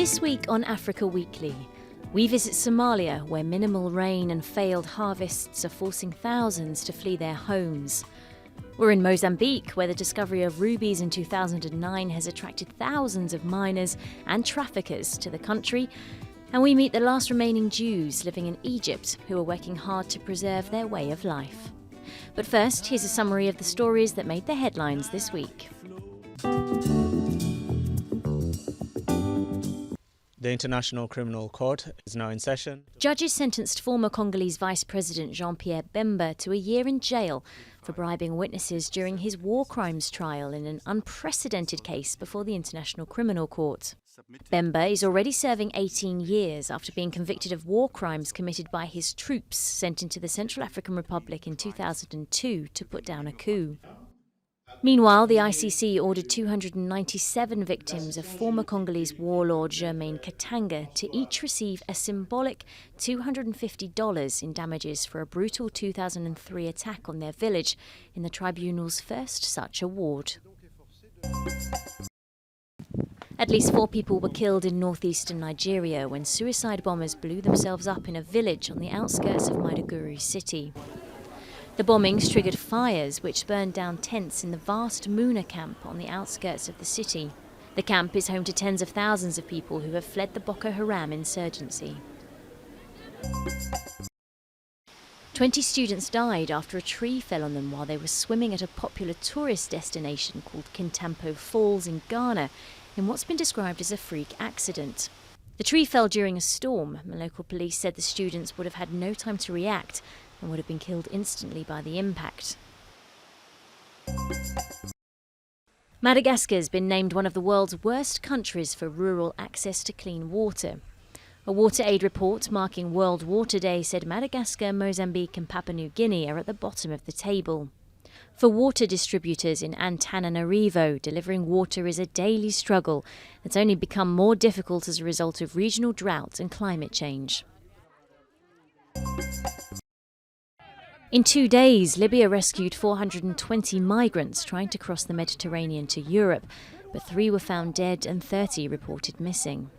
This week on Africa Weekly, we visit Somalia, where minimal rain and failed harvests are forcing thousands to flee their homes. We're in Mozambique, where the discovery of rubies in 2009 has attracted thousands of miners and traffickers to the country. And we meet the last remaining Jews living in Egypt who are working hard to preserve their way of life. But first, here's a summary of the stories that made the headlines this week. The International Criminal Court is now in session. Judges sentenced former Congolese Vice President Jean-Pierre Bemba to a year in jail for bribing witnesses during his war crimes trial in an unprecedented case before the International Criminal Court. Bemba is already serving 18 years after being convicted of war crimes committed by his troops sent into the Central African Republic in 2002 to put down a coup. Meanwhile, the ICC ordered 297 victims of former Congolese warlord Germain Katanga to each receive a symbolic $250 in damages for a brutal 2003 attack on their village in the tribunal's first such award. At least 4 people were killed in northeastern Nigeria when suicide bombers blew themselves up in a village on the outskirts of Maiduguri city. The bombings triggered fires which burned down tents in the vast Muna camp on the outskirts of the city. The camp is home to tens of thousands of people who have fled the Boko Haram insurgency. 20 students died after a tree fell on them while they were swimming at a popular tourist destination called Kintampo Falls in Ghana in what's been described as a freak accident. The tree fell during a storm, and local police said the students would have had no time to react and would have been killed instantly by the impact. Madagascar has been named one of the world's worst countries for rural access to clean water. A WaterAid report marking World Water Day said Madagascar, Mozambique and Papua New Guinea are at the bottom of the table. For water distributors in Antananarivo, delivering water is a daily struggle that's only become more difficult as a result of regional drought and climate change. In 2 days, Libya rescued 420 migrants trying to cross the Mediterranean to Europe, but 3 were found dead and 30 reported missing.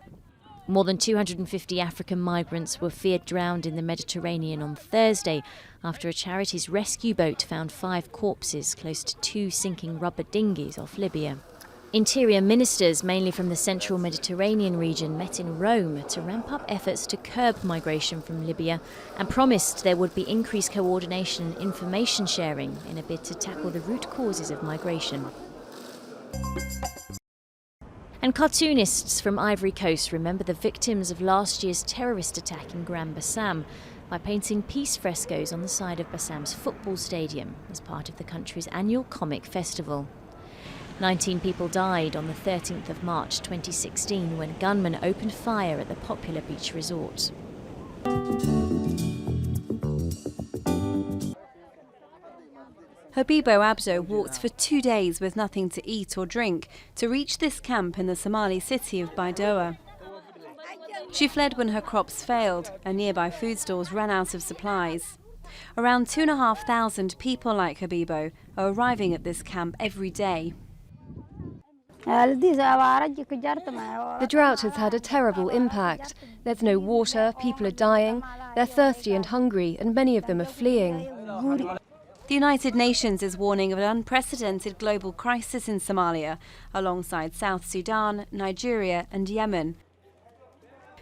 More than 250 African migrants were feared drowned in the Mediterranean on Thursday after a charity's rescue boat found 5 corpses close to 2 sinking rubber dinghies off Libya. Interior ministers, mainly from the central Mediterranean region, met in Rome to ramp up efforts to curb migration from Libya and promised there would be increased coordination and information sharing in a bid to tackle the root causes of migration. And cartoonists from Ivory Coast remember the victims of last year's terrorist attack in Grand Bassam by painting peace frescoes on the side of Bassam's football stadium as part of the country's annual comic festival. 19 people died on the 13th of March 2016 when gunmen opened fire at the popular beach resort. Habibo Abzo walked for 2 days with nothing to eat or drink to reach this camp in the Somali city of Baidoa. She fled when her crops failed and nearby food stores ran out of supplies. Around 2,500 people like Habibo are arriving at this camp every day. The drought has had a terrible impact. There's no water, people are dying, they're thirsty and hungry, and many of them are fleeing. The United Nations is warning of an unprecedented global crisis in Somalia, alongside South Sudan, Nigeria and Yemen.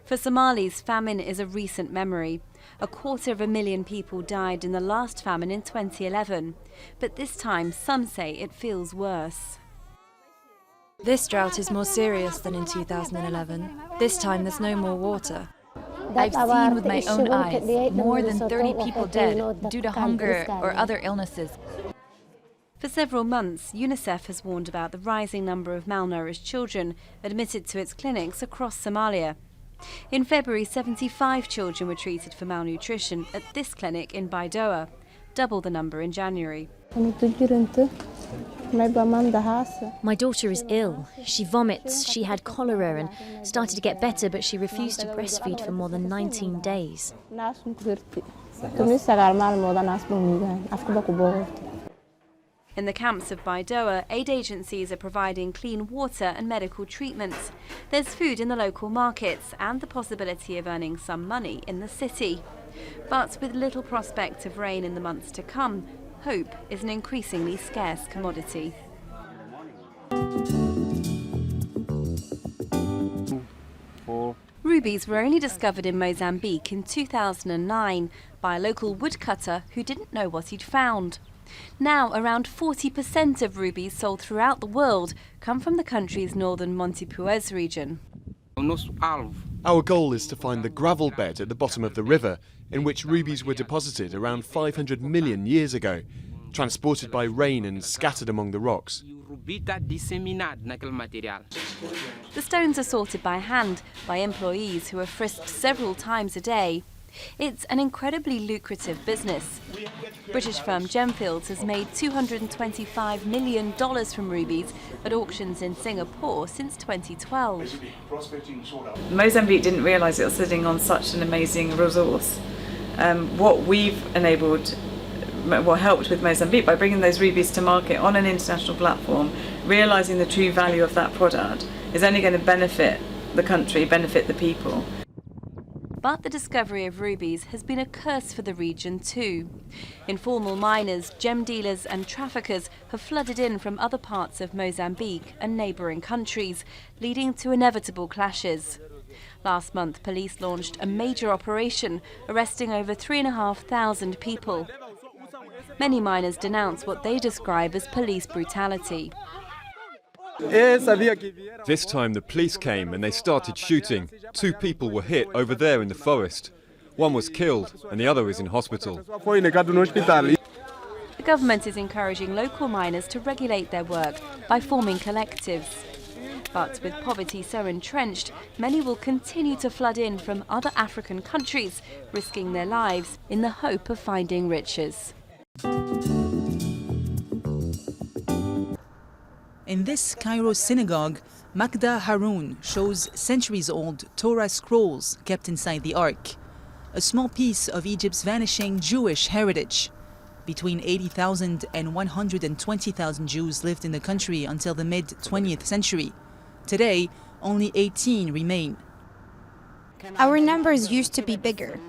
For Somalis, famine is a recent memory. 250,000 people died in the last famine in 2011, but this time some say it feels worse. This drought is more serious than in 2011. This time there's no more water. I've seen with my own eyes more than 30 people dead due to hunger or other illnesses. For several months, UNICEF has warned about the rising number of malnourished children admitted to its clinics across Somalia. In February, 75 children were treated for malnutrition at this clinic in Baidoa, double the number in January. My daughter is ill. She vomits, she had cholera and started to get better, but she refused to breastfeed for more than 19 days. In the camps of Baidoa, aid agencies are providing clean water and medical treatments. There's food in the local markets and the possibility of earning some money in the city. But with little prospect of rain in the months to come, hope is an increasingly scarce commodity. Rubies were only discovered in Mozambique in 2009 by a local woodcutter who didn't know what he'd found. Now, around 40% of rubies sold throughout the world come from the country's northern Montepuez region. Our goal is to find the gravel bed at the bottom of the river in which rubies were deposited around 500 million years ago, transported by rain and scattered among the rocks. The stones are sorted by hand by employees who are frisked several times a day. It's an incredibly lucrative business. British firm Gemfields has made $225 million from rubies at auctions in Singapore since 2012. Mozambique didn't realise it was sitting on such an amazing resource. What we've enabled, what helped with Mozambique by bringing those rubies to market on an international platform, realising the true value of that product, is only going to benefit the country, benefit the people. But the discovery of rubies has been a curse for the region too. Informal miners, gem dealers and traffickers have flooded in from other parts of Mozambique and neighbouring countries, leading to inevitable clashes. Last month, police launched a major operation, arresting over 3,500 people. Many miners denounce what they describe as police brutality. This time the police came and they started shooting. 2 people were hit over there in the forest. One was killed and the other is in hospital. The government is encouraging local miners to regulate their work by forming collectives. But with poverty so entrenched, many will continue to flood in from other African countries, risking their lives in the hope of finding riches. In this Cairo synagogue, Magda Haroun shows centuries-old Torah scrolls kept inside the Ark, a small piece of Egypt's vanishing Jewish heritage. Between 80,000 and 120,000 Jews lived in the country until the mid-20th century. Today, only 18 remain. Our numbers used to be bigger.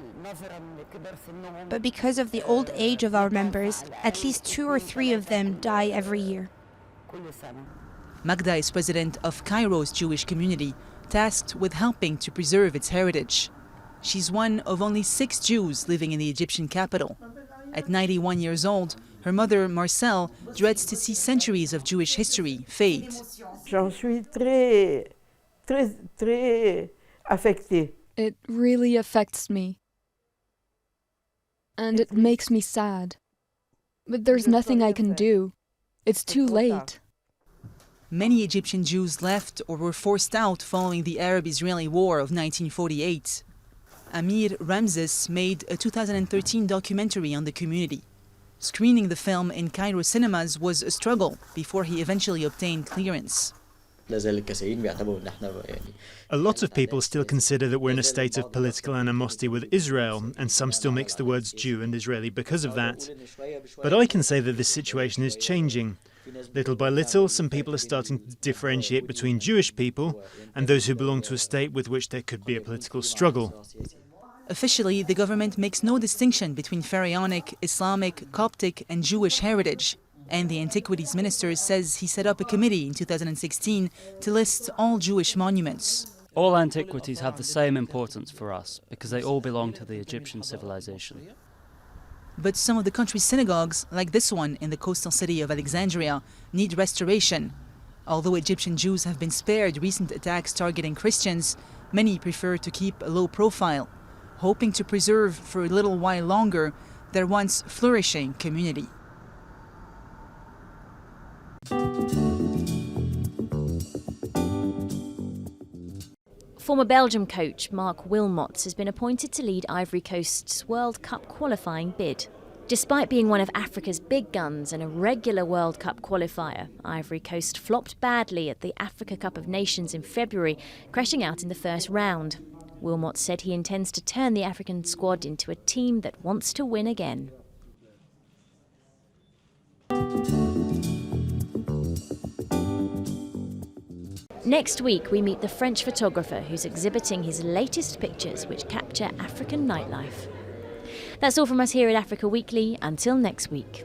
But because of the old age of our members, at least 2 or 3 of them die every year. Magda is president of Cairo's Jewish community, tasked with helping to preserve its heritage. She's one of only 6 Jews living in the Egyptian capital. At 91 years old, her mother, Marcel, dreads to see centuries of Jewish history fade. J'en suis très affectée. It really affects me. And it makes me sad. But there's nothing I can do. It's too late. Many Egyptian Jews left or were forced out following the Arab-Israeli War of 1948. Amir Ramses made a 2013 documentary on the community. Screening the film in Cairo cinemas was a struggle before he eventually obtained clearance. A lot of people still consider that we're in a state of political animosity with Israel, and some still mix the words Jew and Israeli because of that. But I can say that this situation is changing. Little by little, some people are starting to differentiate between Jewish people and those who belong to a state with which there could be a political struggle. Officially, the government makes no distinction between Pharaonic, Islamic, Coptic and Jewish heritage. And the Antiquities Minister says he set up a committee in 2016 to list all Jewish monuments. All antiquities have the same importance for us because they all belong to the Egyptian civilization. But some of the country's synagogues, like this one in the coastal city of Alexandria, need restoration. Although Egyptian Jews have been spared recent attacks targeting Christians, many prefer to keep a low profile, hoping to preserve for a little while longer their once flourishing community. Former Belgium coach Mark Wilmots has been appointed to lead Ivory Coast's World Cup qualifying bid. Despite being one of Africa's big guns and a regular World Cup qualifier, Ivory Coast flopped badly at the Africa Cup of Nations in February, crashing out in the first round. Wilmots said he intends to turn the African squad into a team that wants to win again. Next week, we meet the French photographer who's exhibiting his latest pictures which capture African nightlife. That's all from us here at Africa Weekly. Until next week.